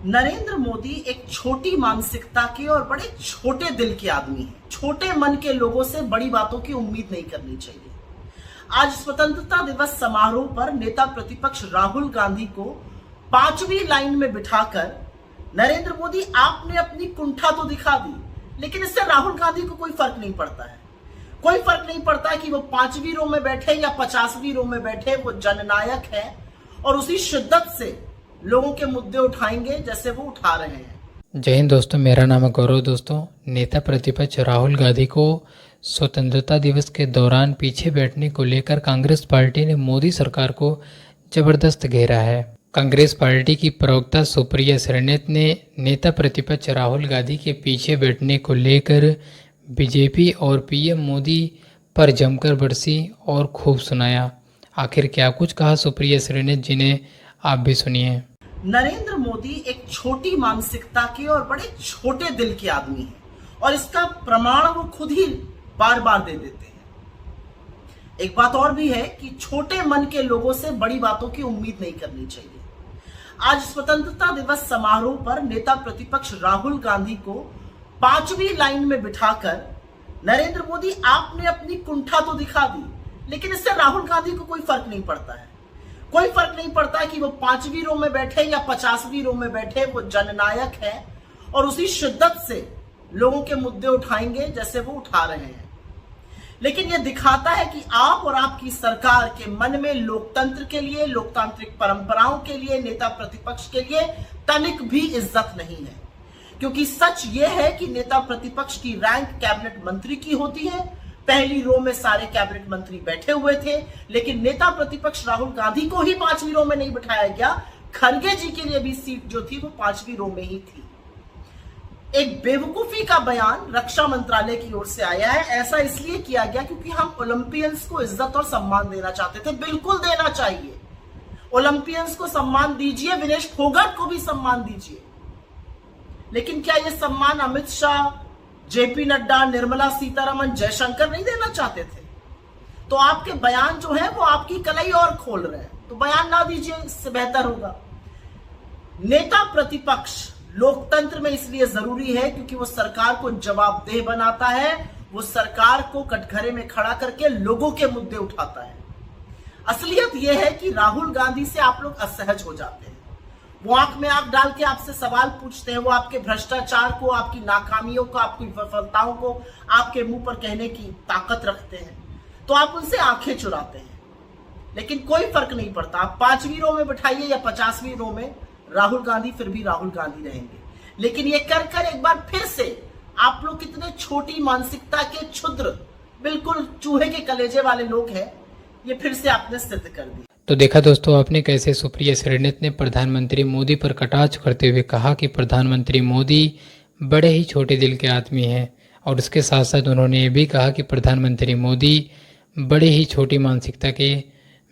नरेंद्र मोदी एक छोटी मानसिकता के और बड़े छोटे दिल के आदमी हैं। छोटे मन के लोगों से बड़ी बातों की उम्मीद नहीं करनी चाहिए। आज स्वतंत्रता दिवस समारोह पर नेता प्रतिपक्ष राहुल गांधी को 5वीं लाइन में बिठाकर नरेंद्र मोदी आपने अपनी कुंठा तो दिखा दी, लेकिन इससे राहुल गांधी को कोई फर्क नहीं पड़ता है। कोई फर्क नहीं पड़ता है कि वो 5वीं रो में बैठे या 50वीं रो में बैठे, वो जननायक है और उसी शिद्दत से लोगों के मुद्दे उठाएंगे जैसे वो उठा रहे हैं। जय हिंद दोस्तों, मेरा नाम है गौरव। दोस्तों, नेता प्रतिपक्ष राहुल गांधी को स्वतंत्रता दिवस के दौरान पीछे बैठने को लेकर कांग्रेस पार्टी ने मोदी सरकार को जबरदस्त घेरा है। कांग्रेस पार्टी की प्रवक्ता सुप्रिया श्रीनेत ने नेता प्रतिपक्ष राहुल गांधी के पीछे बैठने को लेकर बीजेपी और पीएम मोदी पर जमकर बरसी और खूब सुनाया। आखिर क्या कुछ कहा सुप्रिया श्रीनेत जी ने, आप भी सुनिए। नरेंद्र मोदी एक छोटी मानसिकता के और बड़े छोटे दिल के आदमी हैं और इसका प्रमाण वो खुद ही बार बार दे देते हैं। एक बात और भी है कि छोटे मन के लोगों से बड़ी बातों की उम्मीद नहीं करनी चाहिए। आज स्वतंत्रता दिवस समारोह पर नेता प्रतिपक्ष राहुल गांधी को 5वीं लाइन में बिठाकर नरेंद्र मोदी आपने अपनी कुंठा तो दिखा दी, लेकिन इससे राहुल गांधी को कोई फर्क नहीं पड़ता है। कोई फर्क नहीं पड़ता है कि वो 5वीं रो में बैठे या 50वीं रो में बैठे, वो जननायक है और उसी शिद्दत से लोगों के मुद्दे उठाएंगे जैसे वो उठा रहे हैं। लेकिन यह दिखाता है कि आप और आपकी सरकार के मन में लोकतंत्र के लिए, लोकतांत्रिक परंपराओं के लिए, नेता प्रतिपक्ष के लिए तनिक भी इज्जत नहीं है। क्योंकि सच यह है कि नेता प्रतिपक्ष की रैंक कैबिनेट मंत्री की होती है। पहली रो में सारे कैबिनेट मंत्री बैठे हुए थे, लेकिन नेता प्रतिपक्ष राहुल गांधी को ही 5वीं रो में नहीं बिठाया गया। खड़गे जी के लिए भी सीट जो थी वो 5वीं रो में ही थी। एक बेवकूफी का बयान रक्षा मंत्रालय की ओर से आया है। ऐसा इसलिए किया गया क्योंकि हम ओलंपियंस को इज्जत और सम्मान देना चाहते थे। बिल्कुल देना चाहिए, ओलंपियंस को सम्मान दीजिए, विनेश फोगाट को भी सम्मान दीजिए, लेकिन क्या यह सम्मान अमित शाह, जेपी नड्डा, निर्मला सीतारमन, जयशंकर नहीं देना चाहते थे? तो आपके बयान जो है वो आपकी कलाई और खोल रहे हैं, तो बयान ना दीजिए, इससे बेहतर होगा। नेता प्रतिपक्ष लोकतंत्र में इसलिए जरूरी है क्योंकि वो सरकार को जवाबदेह बनाता है, वो सरकार को कटघरे में खड़ा करके लोगों के मुद्दे उठाता है। असलियत यह है कि राहुल गांधी से आप लोग असहज हो जाते हैं। वो आंख में आंख डाल के आपसे सवाल पूछते हैं, वो आपके भ्रष्टाचार को, आपकी नाकामियों को, आपकी विफलताओं को आपके मुंह पर कहने की ताकत रखते हैं, तो आप उनसे आंखें चुराते हैं। लेकिन कोई फर्क नहीं पड़ता, आप 5वीं रो में बिठाइए या 50वीं रो में, राहुल गांधी फिर भी राहुल गांधी रहेंगे। लेकिन ये कर कर एक बार फिर से आप लोग कितने छोटी मानसिकता के, क्षुद्र, बिल्कुल चूहे के कलेजे वाले लोग हैं, ये फिर से आपने सिद्ध कर दिया। तो देखा दोस्तों आपने कैसे सुप्रिया श्रीनेत ने प्रधानमंत्री मोदी पर कटाक्ष करते हुए कहा कि प्रधानमंत्री मोदी बड़े ही छोटे दिल के आदमी हैं, और उसके साथ साथ उन्होंने ये भी कहा कि प्रधानमंत्री मोदी बड़े ही छोटी मानसिकता के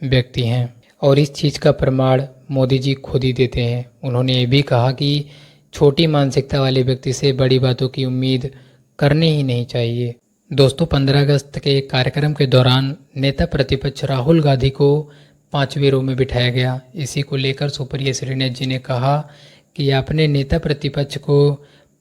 व्यक्ति हैं, और इस चीज़ का प्रमाण मोदी जी खुद ही देते हैं। उन्होंने ये भी कहा कि छोटी मानसिकता वाले व्यक्ति से बड़ी बातों की उम्मीद करनी ही नहीं चाहिए। दोस्तों, 15 अगस्त के कार्यक्रम के दौरान नेता प्रतिपक्ष राहुल गांधी को 5वीं रो में बिठाया गया। इसी को लेकर सुप्रिया श्रीनेत जी ने कहा कि आपने नेता प्रतिपक्ष को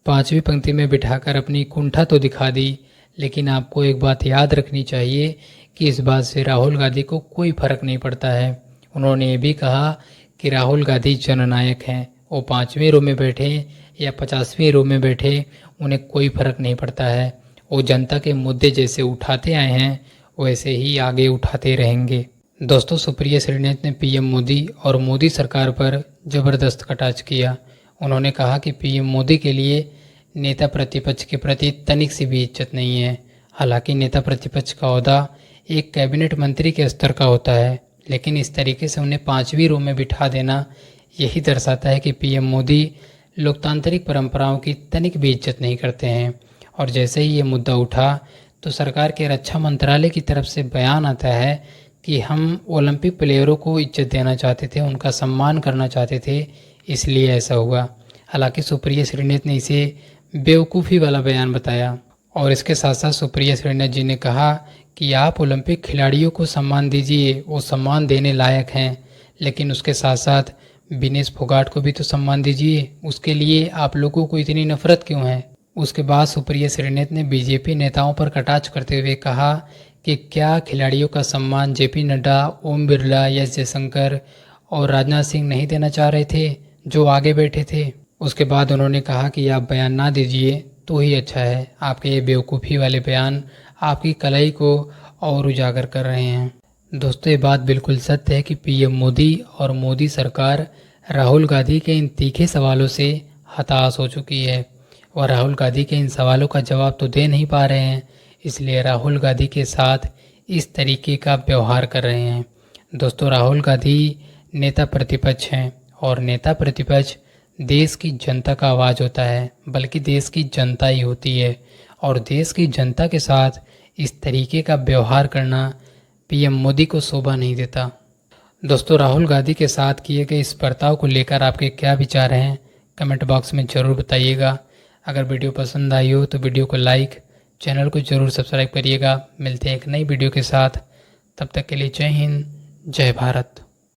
5वीं पंक्ति में बिठाकर अपनी कुंठा तो दिखा दी, लेकिन आपको एक बात याद रखनी चाहिए कि इस बात से राहुल गांधी को कोई फर्क नहीं पड़ता है। उन्होंने ये भी कहा कि राहुल गांधी जननायक हैं, वो 5वीं रो में बैठे या 50वीं रो में बैठे, उन्हें कोई फर्क नहीं पड़ता है। वो जनता के मुद्दे जैसे उठाते आए हैं वैसे ही आगे उठाते रहेंगे। दोस्तों, सुप्रिया श्रीनेत ने पीएम मोदी और मोदी सरकार पर जबरदस्त कटाक्ष किया। उन्होंने कहा कि पीएम मोदी के लिए नेता प्रतिपक्ष के प्रति तनिक सी भी इज्जत नहीं है। हालांकि नेता प्रतिपक्ष का ओहदा एक कैबिनेट मंत्री के स्तर का होता है, लेकिन इस तरीके से उन्हें 5वीं रो में बिठा देना यही दर्शाता है कि पीएम मोदी लोकतांत्रिक परंपराओं की तनिक भी इज्जत नहीं करते हैं। और जैसे ही ये मुद्दा उठा तो सरकार के रक्षा मंत्रालय की तरफ से बयान आता है कि हम ओलंपिक प्लेयरों को इज्जत देना चाहते थे, उनका सम्मान करना चाहते थे, इसलिए ऐसा हुआ। हालांकि सुप्रिया श्रीनेत ने इसे बेवकूफ़ी वाला बयान बताया। और इसके साथ साथ सुप्रिया श्रीनेत जी ने कहा कि आप ओलंपिक खिलाड़ियों को सम्मान दीजिए, वो सम्मान देने लायक हैं, लेकिन उसके साथ साथ विनेश फोगाट को भी तो सम्मान दीजिए, उसके लिए आप लोगों को इतनी नफरत क्यों है। उसके बाद सुप्रिया श्रीनेत ने बीजेपी नेताओं पर कटाक्ष करते हुए कहा कि क्या खिलाड़ियों का सम्मान जेपी नड्डा, ओम बिरला, एस जयशंकर और राजनाथ सिंह नहीं देना चाह रहे थे जो आगे बैठे थे। उसके बाद उन्होंने कहा कि आप बयान ना दीजिए तो ही अच्छा है, आपके ये बेवकूफ़ी वाले बयान आपकी कलाई को और उजागर कर रहे हैं। दोस्तों, ये बात बिल्कुल सत्य है कि पीएम मोदी और मोदी सरकार राहुल गांधी के इन तीखे सवालों से हताश हो चुकी है और राहुल गांधी के इन सवालों का जवाब तो दे नहीं पा रहे हैं, इसलिए राहुल गांधी के साथ इस तरीके का व्यवहार कर रहे हैं। दोस्तों, राहुल गांधी नेता प्रतिपक्ष हैं और नेता प्रतिपक्ष देश की जनता का आवाज़ होता है, बल्कि देश की जनता ही होती है और देश की जनता के साथ इस तरीके का व्यवहार करना पीएम मोदी को शोभा नहीं देता। दोस्तों, राहुल गांधी के साथ किए गए इस बर्ताव को लेकर आपके क्या विचार हैं, कमेंट बॉक्स में ज़रूर बताइएगा। अगर वीडियो पसंद आई हो तो वीडियो को लाइक, चैनल को ज़रूर सब्सक्राइब करिएगा। मिलते हैं एक नई वीडियो के साथ, तब तक के लिए जय हिंद, जय भारत।